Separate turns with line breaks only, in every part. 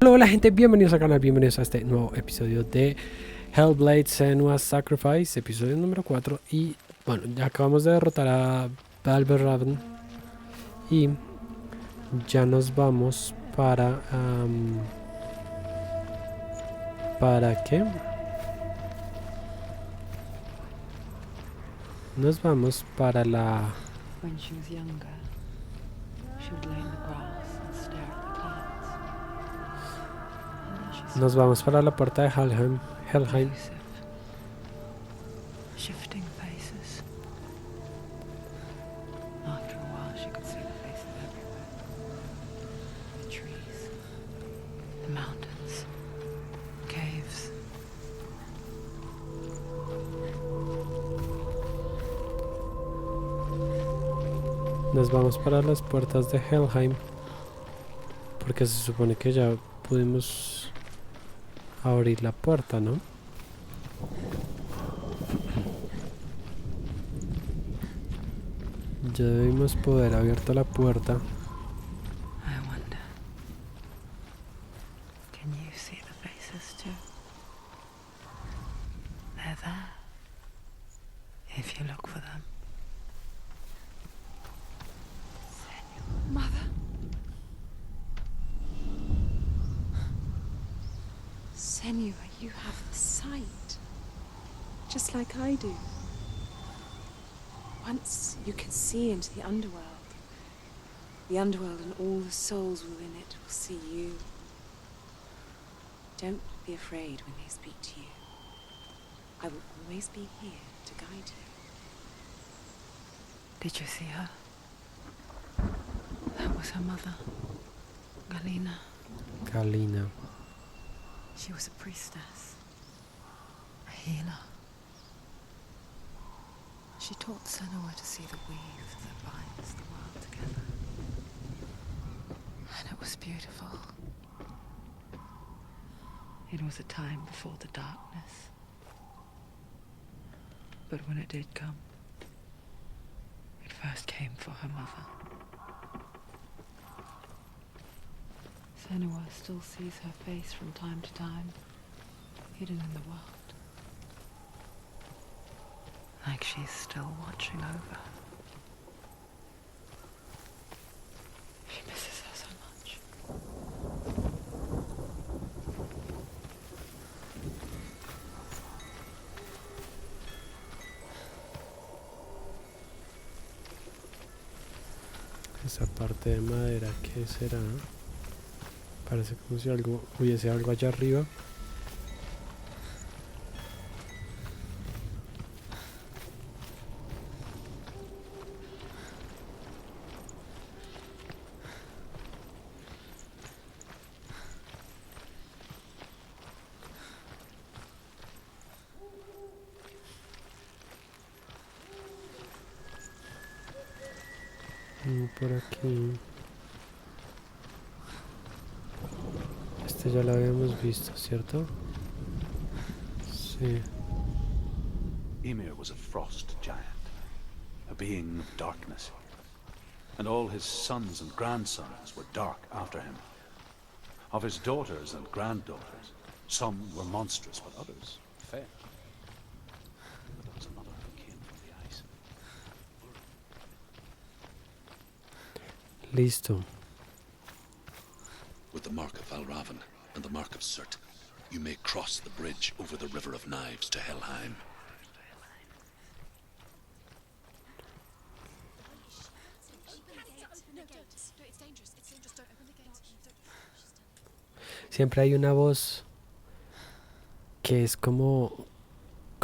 Hola gente, bienvenidos al canal, bienvenidos a este nuevo episodio de Hellblade Senua'S Sacrifice, episodio número 4. Y bueno, ya acabamos de derrotar a Valverraven y ya nos vamos para... ¿para qué? Nos vamos para la...
When she was younger, she would lay in the grass and stare at the clouds. And then she
Nos
saw
vamos para la puerta de Helheim.
elusive, shifting faces. After a while, she could see the faces everywhere. The trees, the mountains, caves.
Nos vamos para las puertas de Helheim, porque se supone que ya pudimos abrir la puerta, ¿no? Ya debimos poder abierto la puerta.
I wonder, can you see the faces too? They're there, if you look for them.
Mother? Senua, you have the sight. Just like I do. Once you can see into the underworld. The underworld and all the souls within it will see you. Don't be afraid when they speak to you. I will always be here to guide you.
Did you see her? That was her mother, Galina.
Galina.
She was a priestess, a healer. She taught Senua to see the weave that binds the world together. And it was beautiful. It was a time before the darkness. But when it did come, it first came for her mother. Senua still sees her face from time to time, hidden in the world. Like she's still watching over her. She misses her so much.
Esa parte de madera, ¿qué será? Parece como si hubiese algo allá arriba. Por aquí. Este ya lo habíamos visto, ¿cierto? Sí.
Ymir was a frost giant, a being of darkness, and all his sons and grandsons were dark after him. Of his daughters and granddaughters, some were monstrous, but others fair. But there was another who came from the ice.
Listo.
With the mark of Valraven and the mark of Surt, you may cross the bridge over the River of Knives to Helheim.
Siempre hay una voz que es como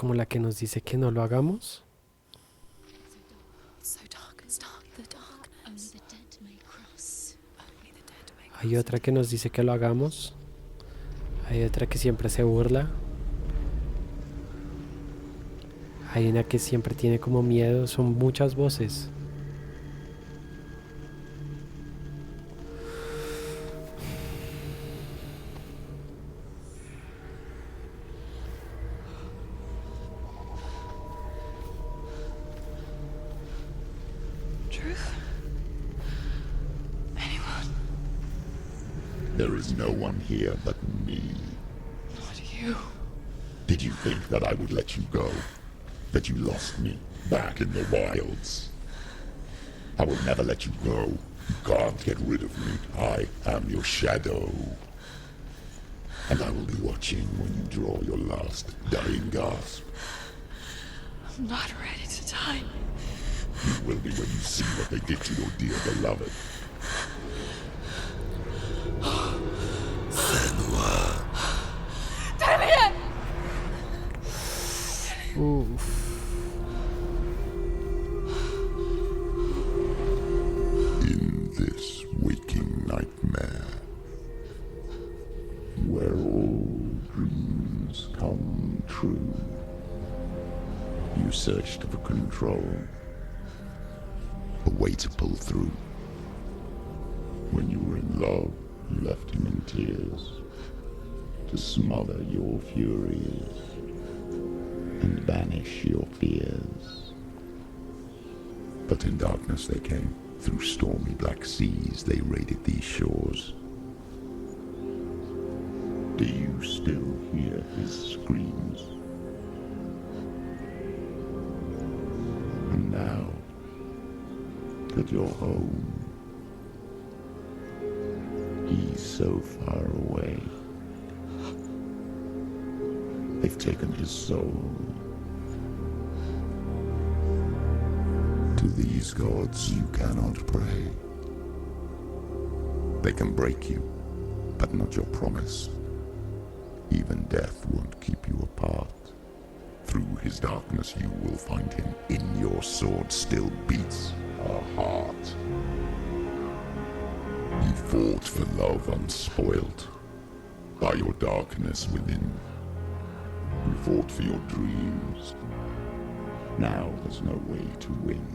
la que nos dice que no lo hagamos. Hay otra que nos dice que lo hagamos. Hay otra que siempre se burla. Hay una que siempre tiene como miedo. Son muchas voces.
Truth? Anyone?
There is no one here but me.
Not you.
Did you think that I would let you go? That you lost me back in the wilds? I will never let you go. You can't get rid of me. I am your shadow. And I will be watching when you draw your last dying gasp.
I'm not ready to die.
You will be when you see what they did to your dear beloved.
Oof.
In this waking nightmare, where all dreams come true, you searched for control, a way to pull through. When you were in love, you left him in tears, to smother your furies and banish your fears. But in darkness they came, through stormy black seas they raided these shores. Do you still hear his screams? And now that you're home, he's so far away. They've taken his soul. To these gods you cannot pray. They can break you, but not your promise. Even death won't keep you apart. Through his darkness you will find him. In your sword still beats a heart. You fought for love unspoilt by your darkness within. You fought for your dreams. Now there's no way to win.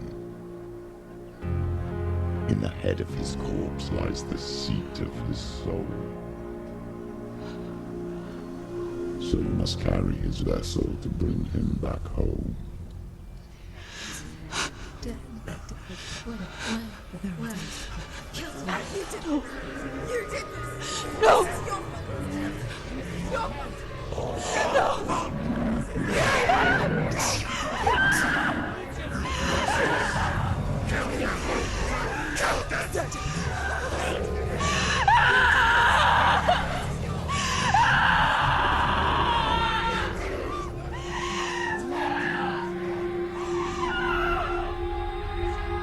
In the head of his corpse lies the seat of his soul. So you must carry his vessel to bring him back home.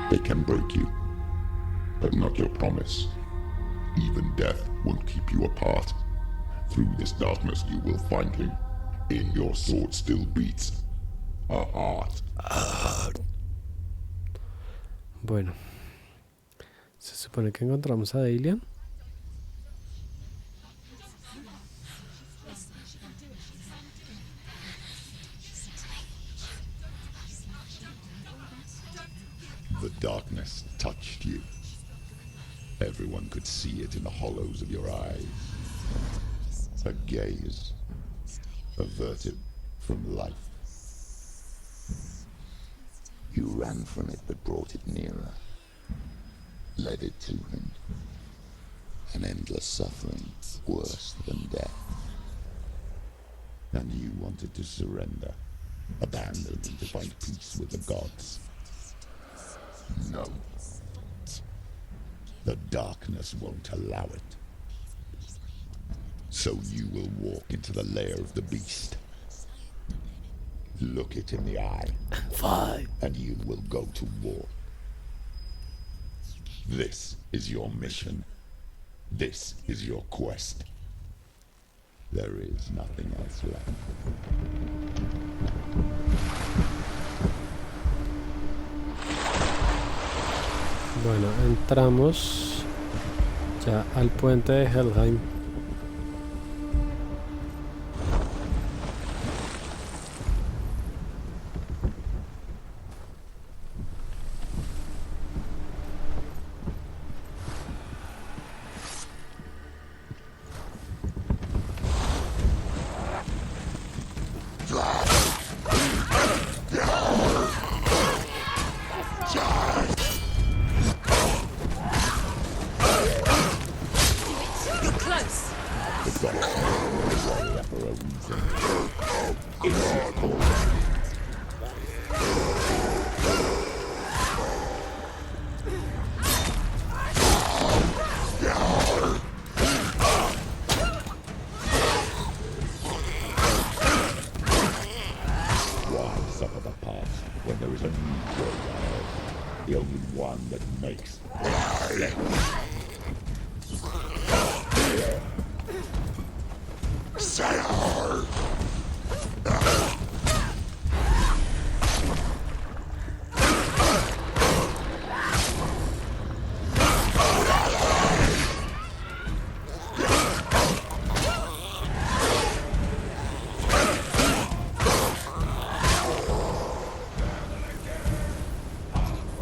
They can break you, but not your promise. Even death won't keep you apart. Through this darkness you will find him. In your sword still beats a heart.
Bueno, se supone que encontramos a Dalian.
The darkness touched you. Everyone could see it in the hollows of your eyes. A gaze averted from life. You ran from it but brought it nearer. Led it to him. An endless suffering worse than death. And you wanted to surrender. Abandon and to find peace with the gods. No. The darkness won't allow it. So you will walk into the lair of the beast. Look it in the eye.
Fine.
And you will go to war. This is your mission. This is your quest. There is nothing else left.
Bueno, entramos ya al puente de Helheim.
You
Suffer the past when there is a new world ahead. The only one that makes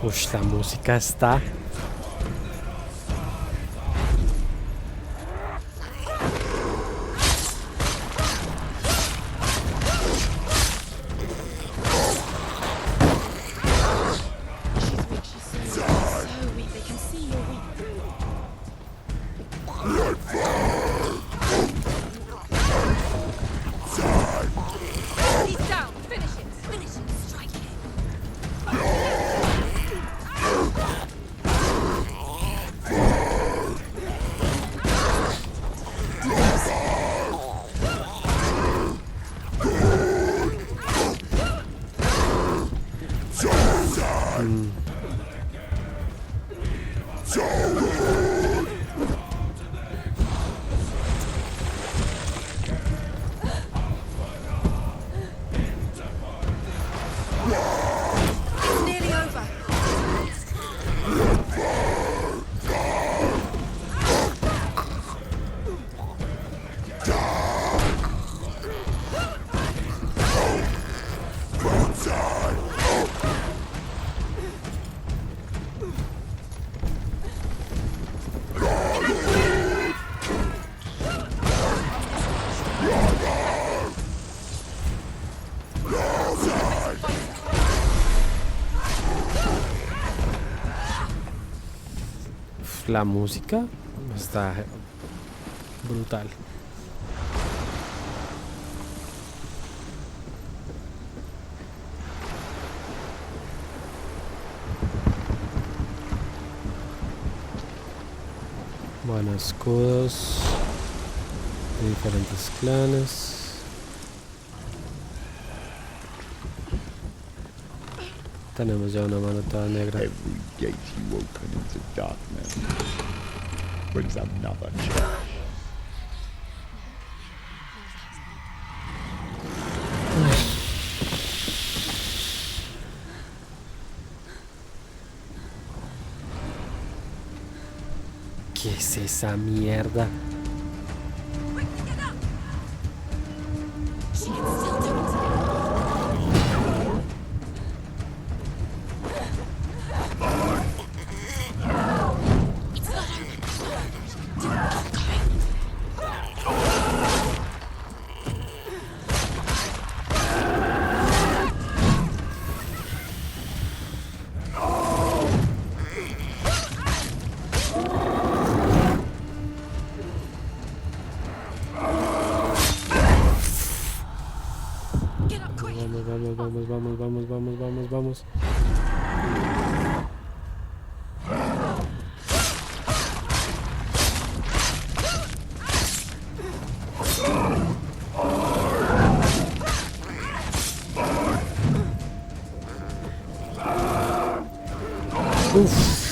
Ush, la música está. La música está brutal. Bueno, escudos de diferentes clanes. Tenemos ya una mano toda negra.
every gate you open into darkness brings another change.
¿Qué es esa mierda? Vamos. Uf.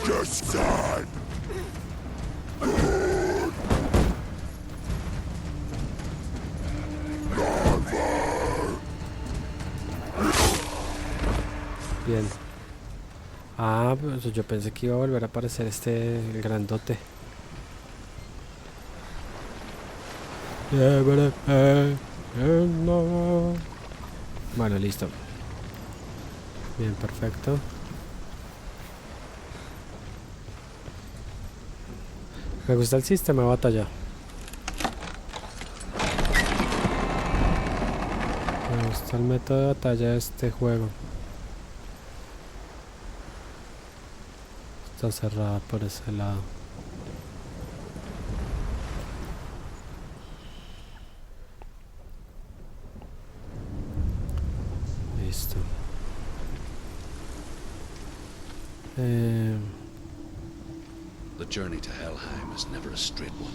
Just die.
Bien. Ah, pues yo pensé que iba a volver a aparecer el grandote. No. Bueno, listo. Bien, perfecto. Me gusta el sistema de batalla. Me gusta el método de batalla de este juego. Está cerrada por ese lado. Listo.
The journey to Helheim is never a straight one.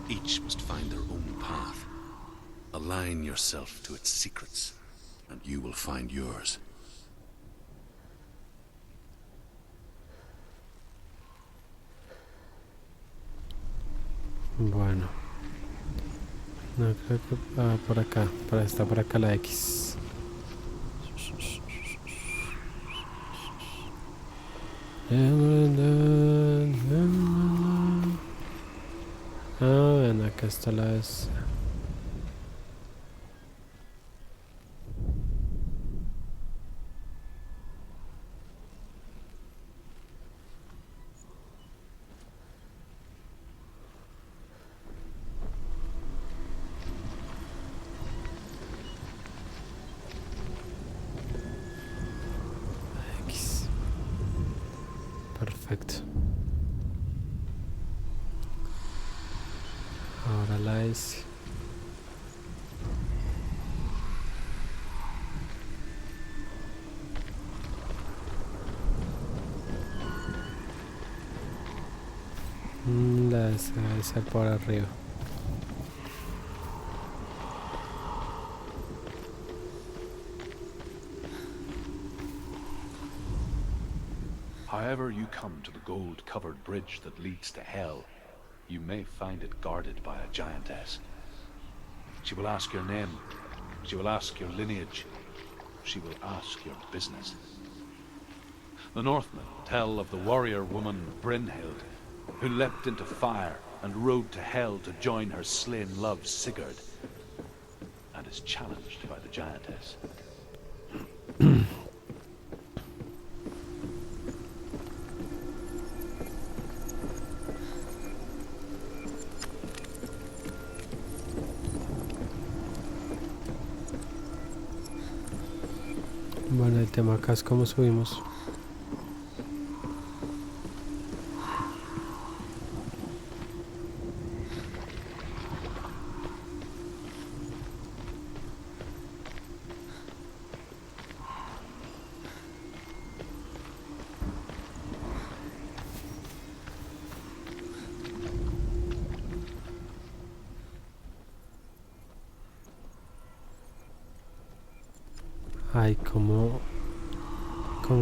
Each must find their own path. Align yourself to its secrets, and you will find yours.
Bueno. No creo que... Ah, por acá. Está por acá la X. Ah, ven, acá está la S. X. Perfecto. Ahora la S. La S debe ser por arriba.
However you come to the gold-covered bridge that leads to Hell, you may find it guarded by a giantess. She will ask your name. She will ask your lineage. She will ask your business. The Northmen tell of the warrior woman Brynhild, who leapt into fire and rode to Hell to join her slain love Sigurd, and is challenged by the giantess.
Bueno, el tema acá es cómo subimos. Ay, como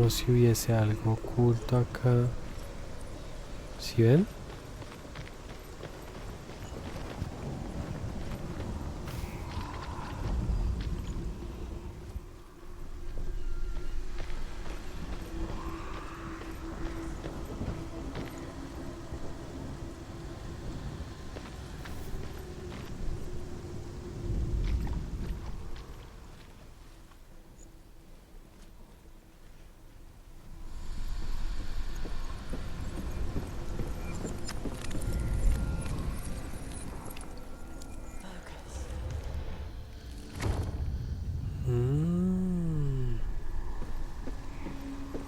si hubiese algo oculto acá. ¿Sí ven?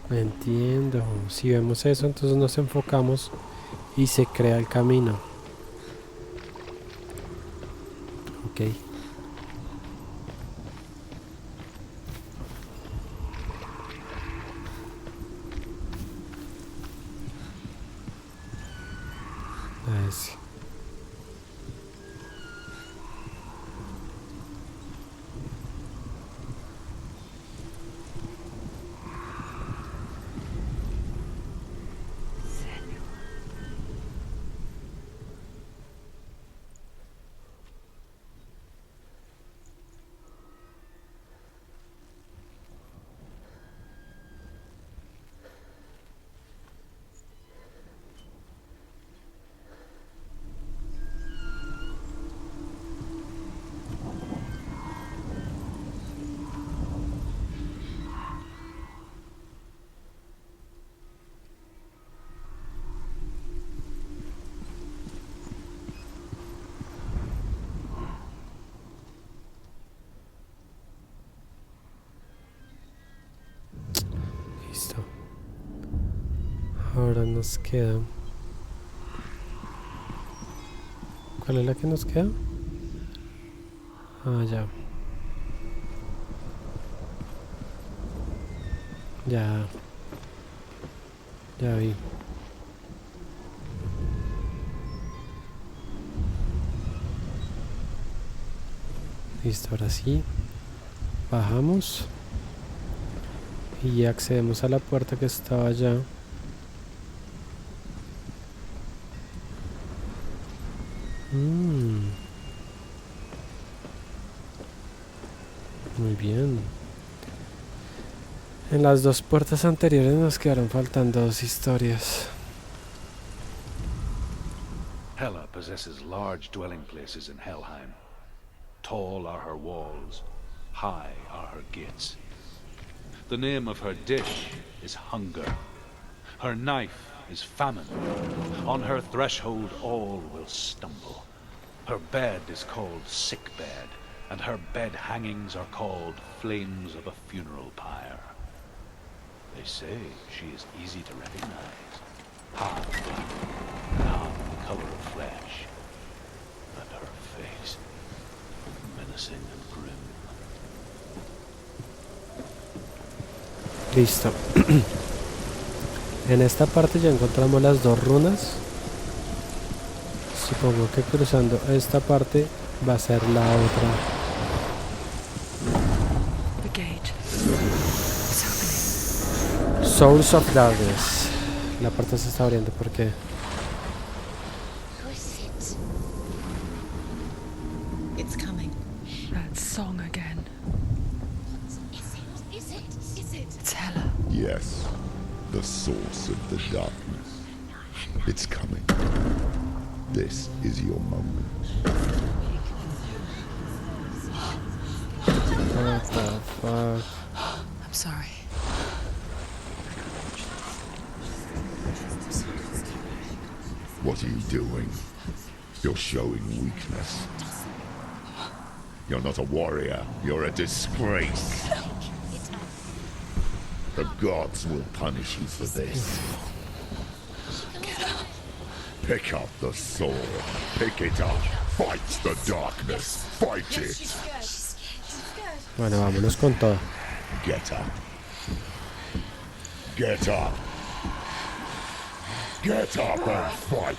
Entiendo. Si vemos eso, entonces nos enfocamos y se crea el camino. Ok. Ese. Ahora nos queda. ¿Cuál es la que nos queda? Ah, ya. Ya. Ya vi. Listo, ahora sí. Bajamos. Y accedemos a la puerta que estaba allá. Muy bien. En las dos puertas anteriores nos quedaron faltando dos historias.
Hela possesses large dwelling places in Helheim. Tall are her walls, high are her gates. The name of her dish is hunger. Her knife is famine. On her threshold all will stumble. Her bed is called sick bed, and her bed hangings are called flames of a funeral pyre. They say she is easy to recognize, half black, and half the color of flesh, and her face menacing and grim.
Listo. En esta parte ya encontramos las dos runas. Supongo que cruzando esta parte va a ser la otra.
The gate. It's opening.
Souls of Darkness. La puerta se está abriendo porque
It's coming. That song again. Is it? It's Hela.
Yes, the source of the darkness. It's coming. This is your moment.
what the fuck.
I'm sorry.
What are you doing? You're showing weakness. You're not a warrior. You're a disgrace. The gods will punish you for this. Pick up the sword. Pick it up. Fight the darkness. Fight it.
Bueno, vámonos con todo.
Get up. Get up. Get up and fight.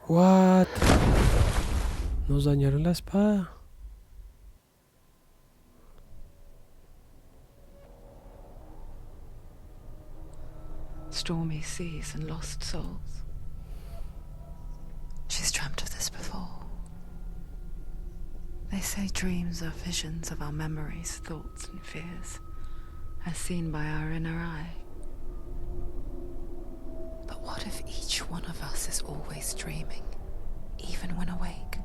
What? Nos dañaron la espada.
Stormy seas and lost souls. She's dreamt of this before. They say dreams are visions of our memories, thoughts, and fears, as seen by our inner eye. But what if each one of us is always dreaming, even when awake,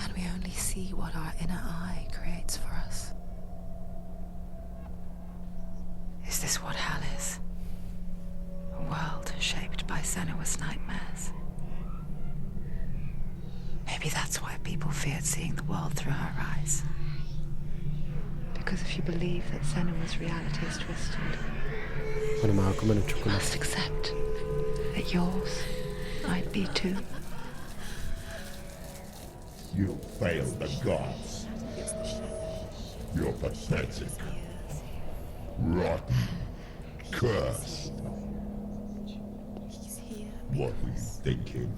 and we only see what our inner eye creates for us? Is this what hell is? A world shaped by Senua'S nightmares. Maybe that's why people feared seeing the world through her eyes. Because if you believe that Senua'S reality is twisted,
Bueno, me voy a comer un
you
chocolate.
must accept that yours might be too.
You failed the gods. You're pathetic. Rotten. Cursed. What were you thinking?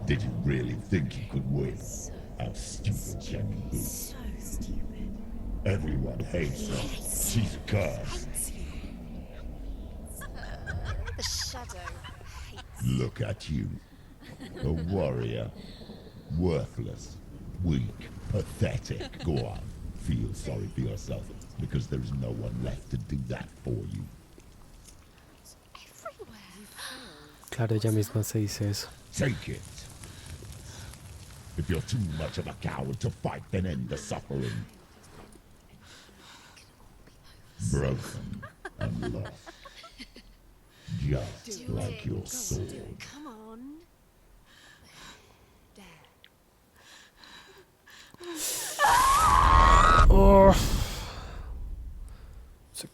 Did you really think you could win? How stupid can you be?
So stupid.
Everyone hates her. She's cursed.
The shadow hates.
Look at you. A warrior. Worthless. Weak. Pathetic. Go on. Feel sorry for yourself, because there is no one left to do that for you.
Claro, ella misma se dice eso.
Take it. If you're too much of a coward to fight, then end the suffering. Broken and lost. Just like your sword.
Come on. There.
Oh,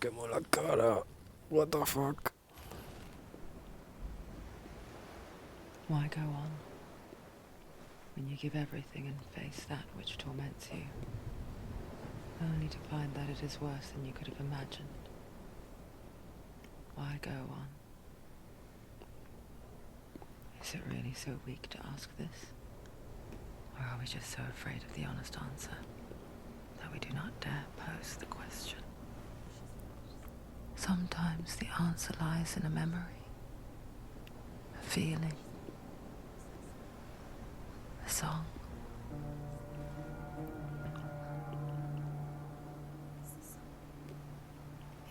quemó la cara. What the fuck.
Why go on when you give everything and face that which torments you, only to find that it is worse than you could have imagined? Why go on? Is it really so weak to ask this? Or are we just so afraid of the honest answer that we do not dare pose the question? Sometimes the answer lies in a memory, a feeling, a song.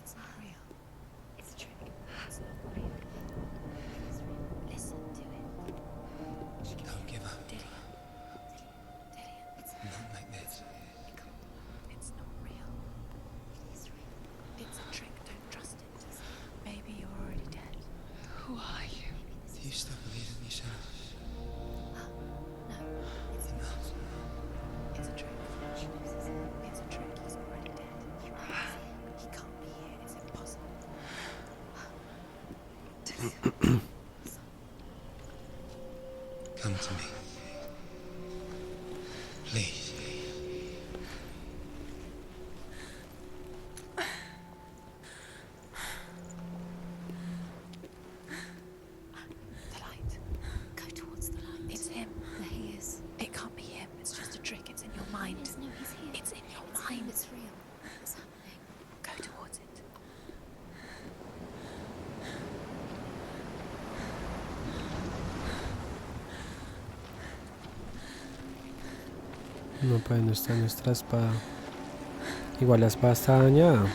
It's not real. It's a trick. It's not real. It's real. Listen to it.
Don't give up.
Did it's
Not like this.
it's not real. It is real. It's a trick. Don't trust it. Maybe you're already dead.
Who are you?
Do you still believe in yourself?
No, it's not. It's a trick. It's a trick. He's already dead. He can't be here. It's impossible.
Come to me. Please.
The light. Go towards the light. It's him. There he is. It can't be him. It's just a trick. It's in your mind. No, he's here. It's in your mind. It's real. It's happening. Go towards it.
No, pues no está nuestra espada. Igual la espada está dañada.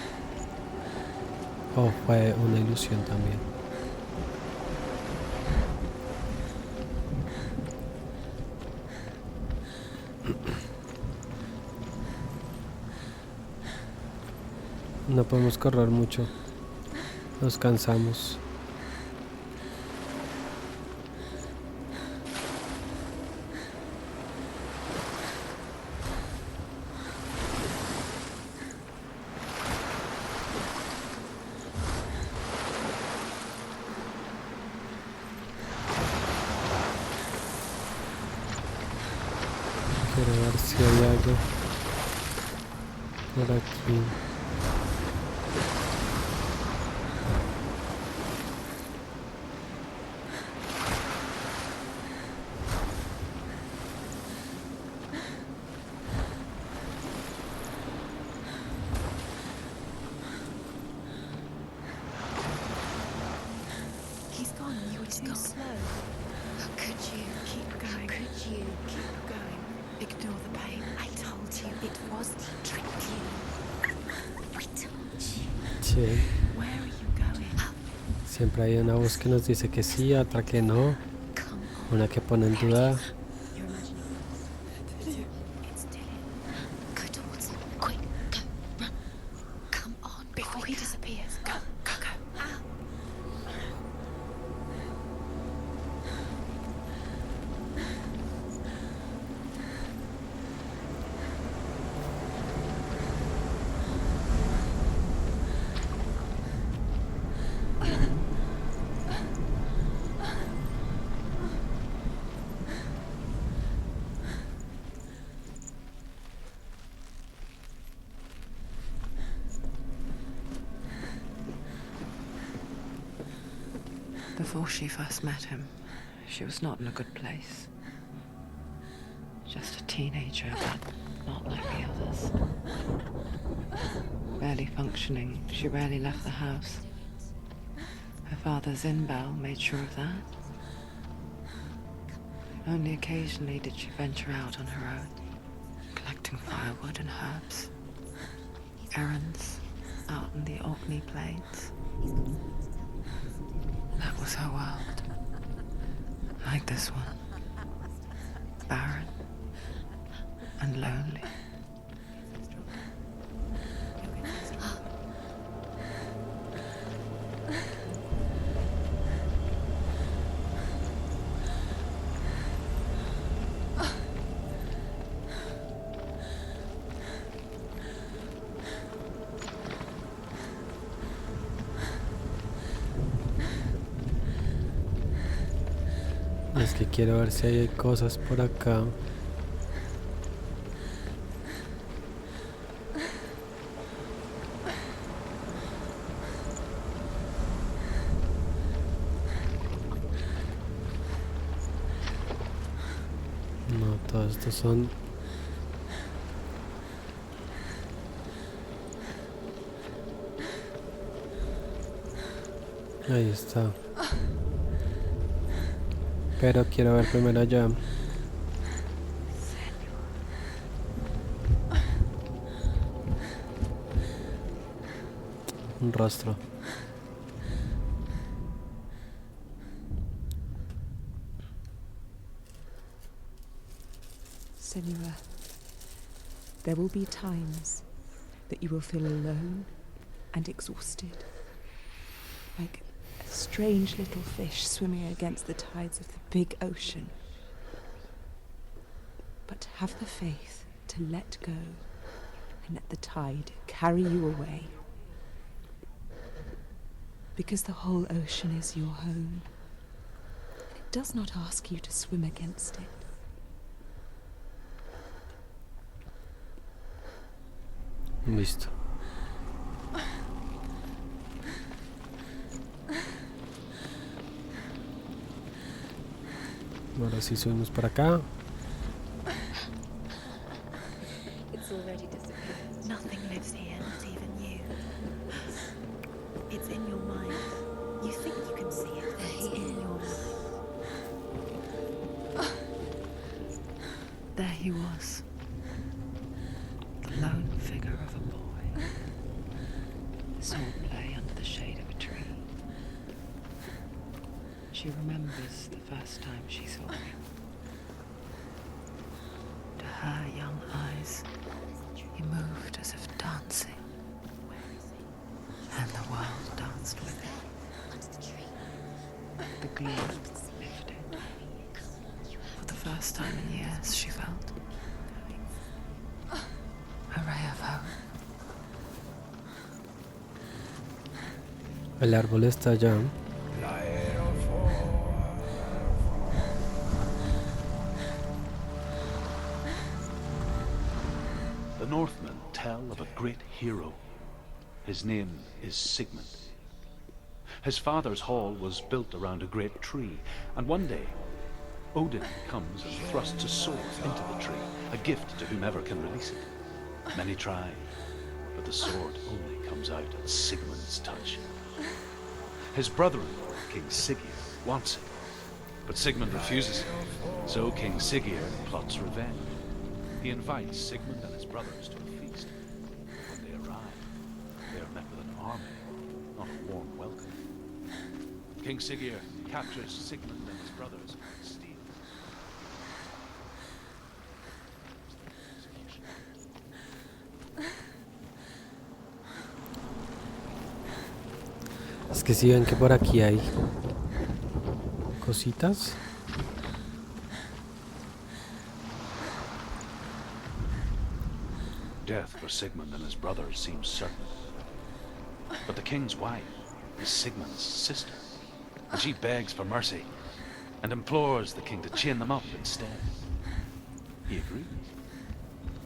O fue una ilusión también. No podemos correr mucho. Nos cansamos. Quiero ver si hay algo por aquí.
He's gone. You were too slow. How could you? Keep going. How could you? Keep going. Ignore the pain. I told you it was he tricked you. I told you.
Sí.
Where are you going?
Siempre hay una voz que nos dice que sí, otra que no.
Come on.
Una que pone en duda.
You're imagining it. It's still him. Go towards him. Quick. Go. Run. Come on. Before he disappears. Go. Go. Go. Ow.
Before she first met him, she was not in a good place. Just a teenager, but not like the others. Barely functioning, she rarely left the house. Her father's in-bell made sure of that. Only occasionally did she venture out on her own, collecting firewood and herbs. Errands out in the Orkney Plains. That was her world. Like this one. Barren and lonely.
que quiero ver si hay cosas por acá. No, todos estos son... Ahí está. Pero quiero ver primero allá. Un rostro.
Senua, there will be times that you will feel alone and exhausted, like a strange little fish swimming against the tides of the big ocean. But have the faith to let go and let the tide carry you away. Because the whole ocean is your home. It does not ask you to swim against it.
Listo. Ahora sí subimos para acá.
It's already disappeared. Nothing lives here, not even you. It's in your mind. You think you can see it, but it's in your mind.
There he was. The lone figure of a boy. Sword play under the shade of a tree. She remembers the first time she saw him. To her young eyes, he moved as if dancing. And the world danced with him. The glee lifted. For the first time in years, she felt a ray of hope.
El árbol está allá.
The Northmen tell of a great hero. His name is Sigmund. His father's hall was built around a great tree, and one day, Odin comes and thrusts a sword into the tree, a gift to whomever can release it. Many try, but the sword only comes out at Sigmund's touch. His brother-in-law, King Siggeir, wants it, but Sigmund refuses it, so King Siggeir plots revenge. He invites Sigmund and his brothers to a feast. When they arrive, they are met with an army, not a warm welcome. King Siggeir captures Sigmund and his brothers and steals.
Es que si ven que por aquí hay cositas.
Death for Sigmund and his brothers seems certain. But the king's wife is Sigmund's sister, and she begs for mercy and implores the king to chain them up instead. He agrees.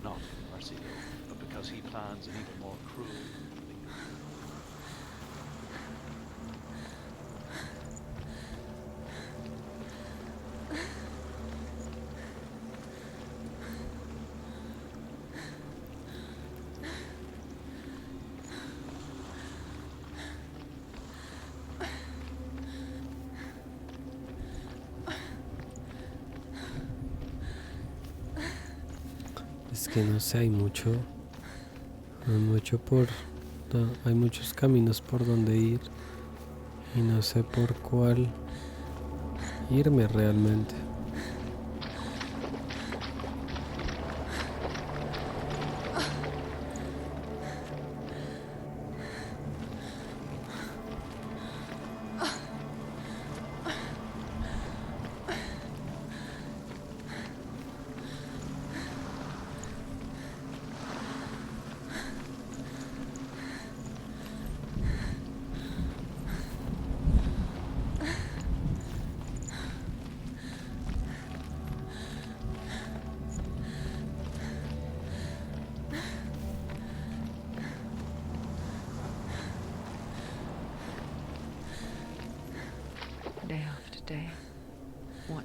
Not for mercy, though, but because he plans an even more cruel.
Es que no sé, hay mucho por... hay muchos caminos por donde ir y no sé por cuál irme realmente.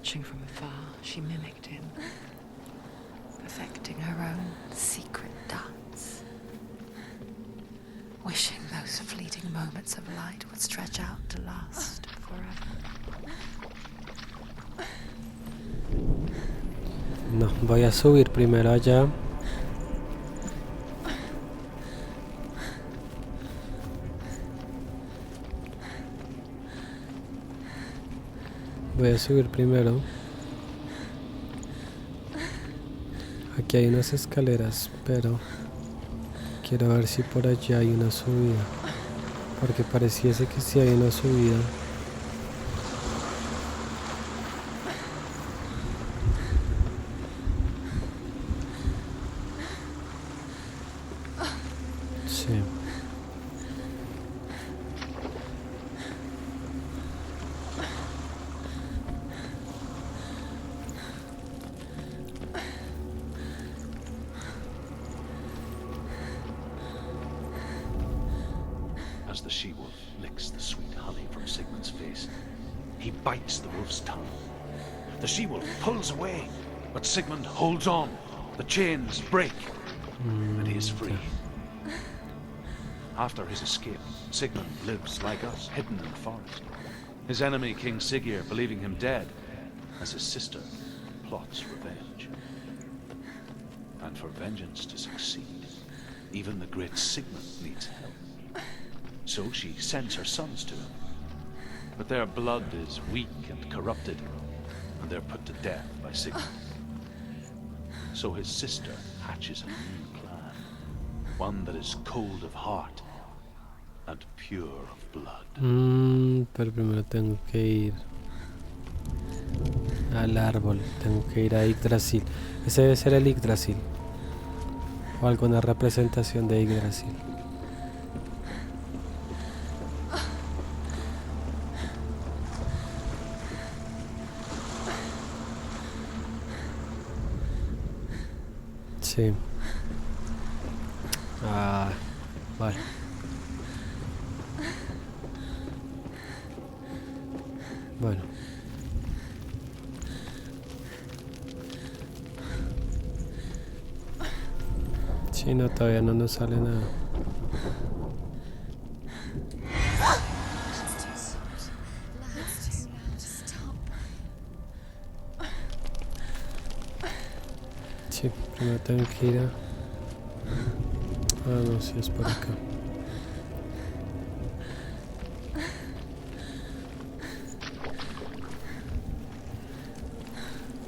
Watching from afar, she mimicked him, perfecting her own secret dance, wishing those fleeting moments of light would stretch out to last forever.
No, voy a subir primero allá. Voy a subir primero. Aquí hay unas escaleras, pero quiero ver si por allá hay una subida. Porque pareciese que sí hay una subida. Sí.
As the she-wolf licks the sweet honey from Sigmund's face, he bites the wolf's tongue. The she-wolf pulls away, but Sigmund holds on. The chains break, and he is free. After his escape, Sigmund lives like us, hidden in the forest. His enemy, King Siggeir, believing him dead, as his sister plots revenge. And for vengeance to succeed, even the great Sigmund needs help. So she sends her sons to him. But their blood is weak and corrupted, and they're put to death by Sigmund. So his sister hatches a new plan, one that is cold of heart and pure of blood.
Pero primero tengo que ir al árbol, tengo que ir a Yggdrasil. Ese debe ser el Yggdrasil, o alguna representación de Yggdrasil. Sí. Ah, vale. Bueno. Sí, no, todavía no nos sale nada. Sí, primero tengo que ir a... Ah, no, sí es por acá.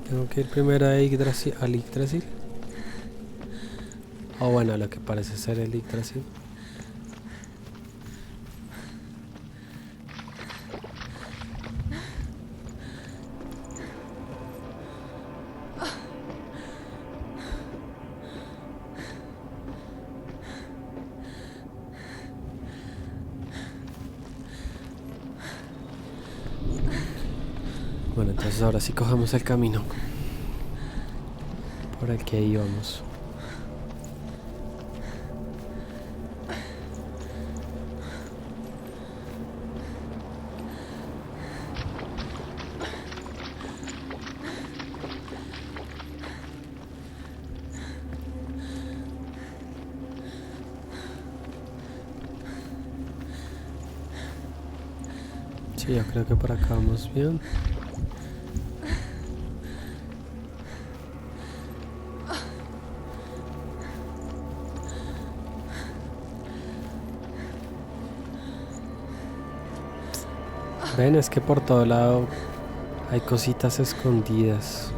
Tengo que ir primero a Yggdrasil, al Yggdrasil. O bueno, lo que parece ser el Yggdrasil. Bueno, entonces ahora sí cogemos el camino por el que íbamos. Sí, yo creo que por acá vamos bien. Ven, es que por todo lado hay cositas escondidas.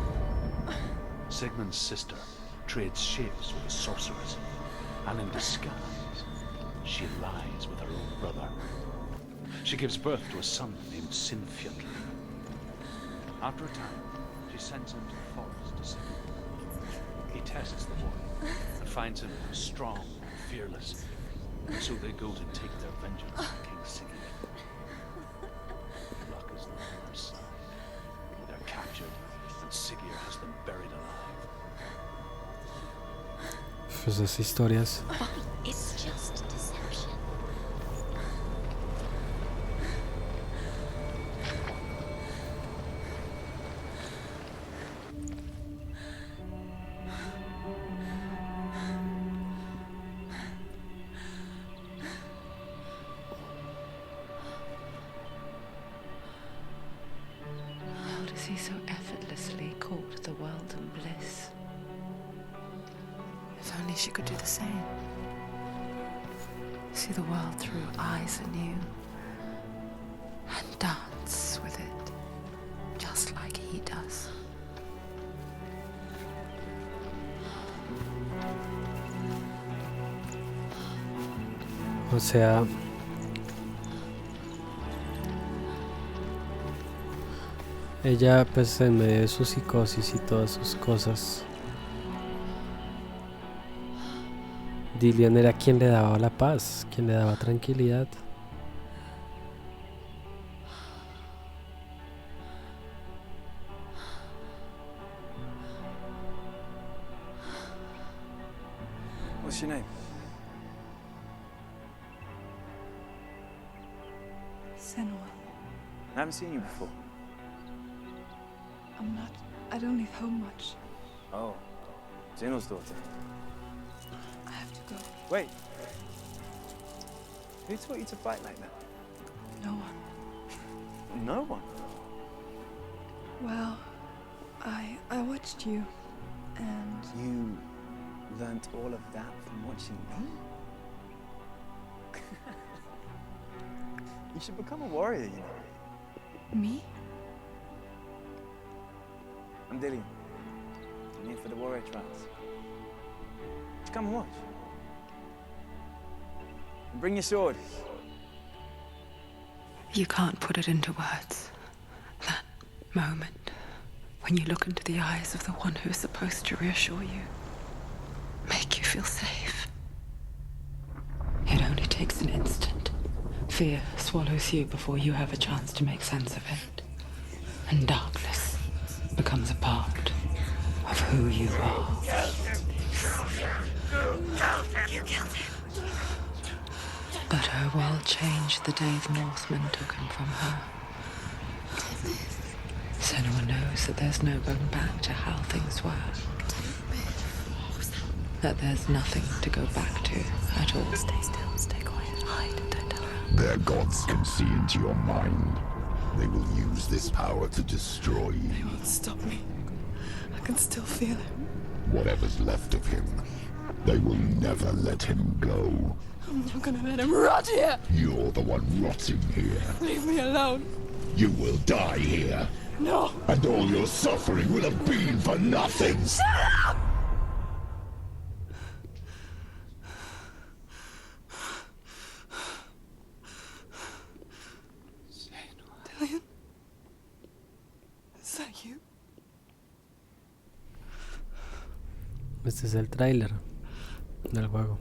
Sigmund's sister trades shapes with a sorceress, and in disguise, she lies with her own brother. She gives birth to a son named Sinfjotli. After a time, she sends him to the forest to Sigmund. He tests the boy and finds him strong and fearless, so they go to take their vengeance on King Siggeir. Luck is not on their side. They're captured, and Siggeir has them buried alive.
Esas historias.
It's just deception.
she so effortlessly caught the world in bliss. If only she could do the same. See the world through eyes anew and dance with it, just like he does.
O sea, ella pues en medio de su psicosis y todas sus cosas, Dillion era quien le daba la paz, quien le daba tranquilidad.
What's your name?
Senua.
I haven't seen you before.
I don't leave home much.
Oh, Zeno's daughter.
I have to go.
Wait. Who taught you to fight like that?
No one.
No one.
Well, I watched you, and
You learnt all of that from watching me? You should become a warrior, you know.
me?
I'm Dillion. I'm here for the warrior trials. Come and watch. And bring your sword.
You can't put it into words. That moment when you look into the eyes of the one who is supposed to reassure you, make you feel safe. It only takes an instant. Fear swallows you before you have a chance to make sense of it. And darkness becomes a part of who you are. But her world changed the day the Northmen took him from her. Senua knows that there's no going back to how things were. That there's nothing to go back to at all.
Stay still, stay quiet, hide, don't tell her.
Their gods can see into your mind. They will use this power to destroy you.
They won't stop me. I can still feel him.
Whatever's left of him, they will never let him go.
I'm not gonna let him rot here.
You're the one rotting here.
Leave me alone.
You will die here,
No.
and all your suffering will have been for nothing.
Dillion? Is that you?
Este es el tráiler del juego.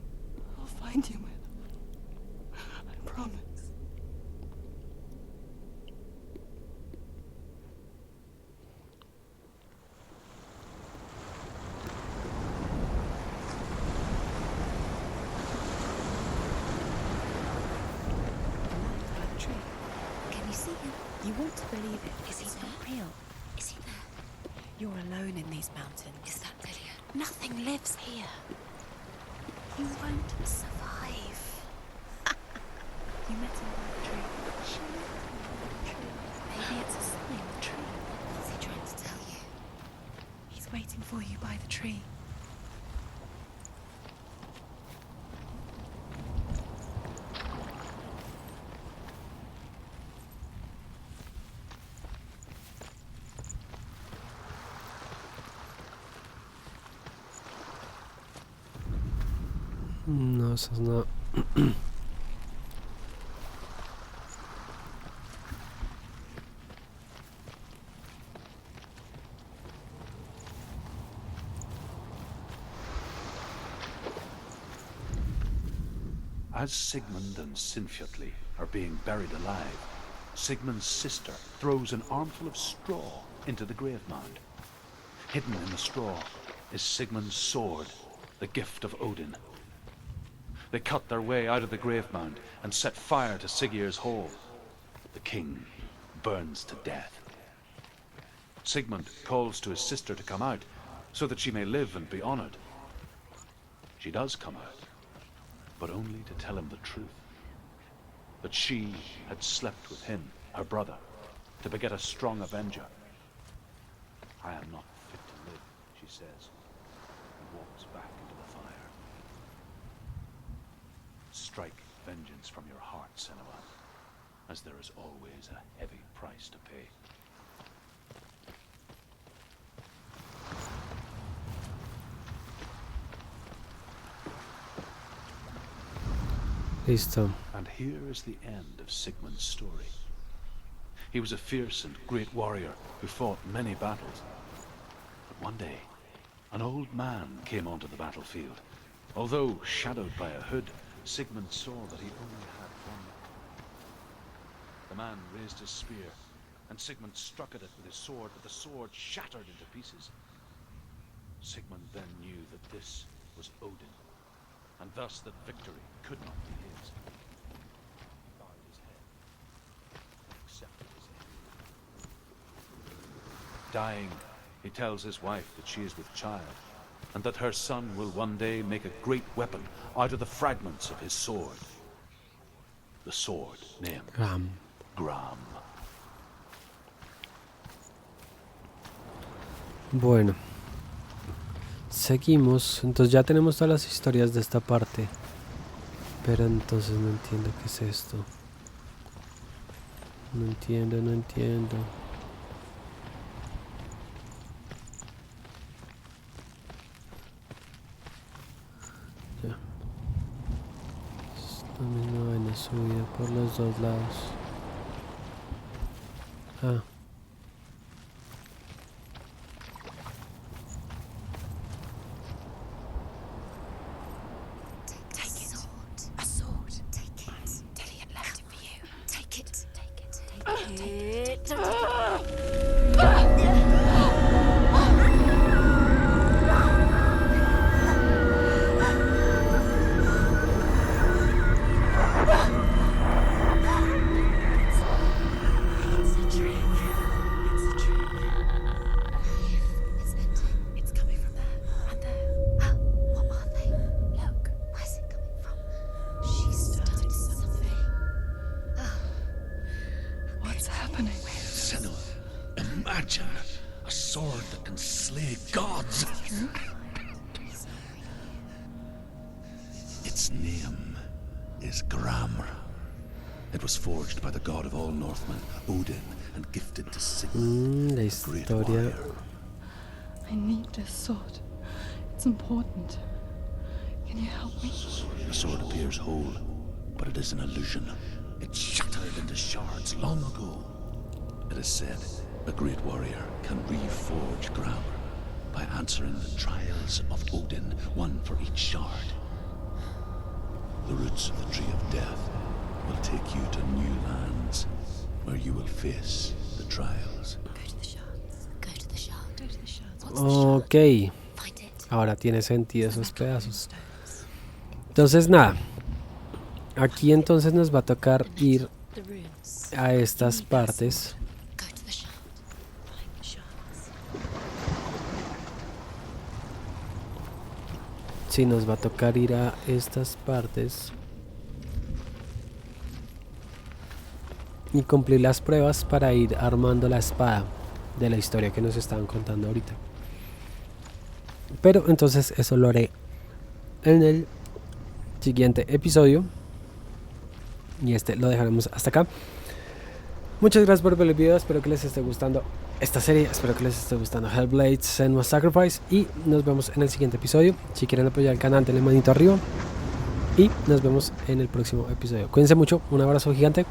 I'll find you, man. I promise.
Can you see him? You want to believe it. Is he not real? Is he there?
You're alone in these mountains.
Is that Dillion?
Nothing lives here.
You won't survive.
You met him by the tree.
She met him by the tree. Maybe it's a sign, the tree. What's he trying to tell you?
He's waiting for you by the tree.
No, eso no.
As Sigmund and Sinfjotli are being buried alive, Sigmund's sister throws an armful of straw into the grave mound. Hidden in the straw is Sigmund's sword, the gift of Odin. They cut their way out of the grave mound and set fire to Siggeir's hall. The king burns to death. Sigmund calls to his sister to come out so that she may live and be honored. She does come out, but only to tell him the truth. That she had slept with him, her brother, to beget a strong avenger. I am not fit to live, she says, and walks back into the fire. Strike vengeance from your heart, Senua, as there is always a heavy price to pay.
Listo.
And here is the end of Sigmund's story. He was a fierce and great warrior who fought many battles. But one day, an old man came onto the battlefield. Although shadowed by a hood, Sigmund saw that he only had one. The man raised his spear, and Sigmund struck at it with his sword, but the sword shattered into pieces. Sigmund then knew that this was Odin, and thus that victory could not be his. He bowed his head and accepted his end. Dying, he tells his wife that she is with child, and that her son will one day make a great weapon out of the fragments of his sword. The sword named Gram.
Bueno, seguimos. Entonces ya tenemos todas las historias de esta parte. Pero entonces no entiendo qué es esto. No entiendo. Ya. Esta misma vaina subida por los dos lados. Ah.
Imagine a sword that can slay gods. Its name is Gram. It was forged by the god of all Northmen, Odin, and gifted to Sigmund,
La
the great
historia.
warrior.
I need this sword. It's important. Can you help me?
The sword appears whole, but it is an illusion. It shattered into shards long ago. It is said a great warrior can reforge Gram by answering the trials of Odin, one for each shard. The roots of the tree of death will take you to new lands where you will face the trials.
Go to the shards. Go to the shards. Go to the shards. What's
Ok.
the shard? Find it.
Ahora tiene sentido esos pedazos. Entonces nada. Aquí entonces nos va a tocar ir
The runes.
a estas partes.
Go to the shard. Find the shards.
Sí, nos va a tocar ir a estas partes y cumplir las pruebas para ir armando la espada de la historia que nos estaban contando ahorita. Pero entonces eso lo haré en el siguiente episodio y este lo dejaremos hasta acá. Muchas gracias por ver el video, espero que les esté gustando esta serie, espero que les esté gustando Hellblade, Senua'S Sacrifice y nos vemos en el siguiente episodio. Si quieren apoyar el canal, denle manito arriba y nos vemos en el próximo episodio. Cuídense mucho, un abrazo gigante.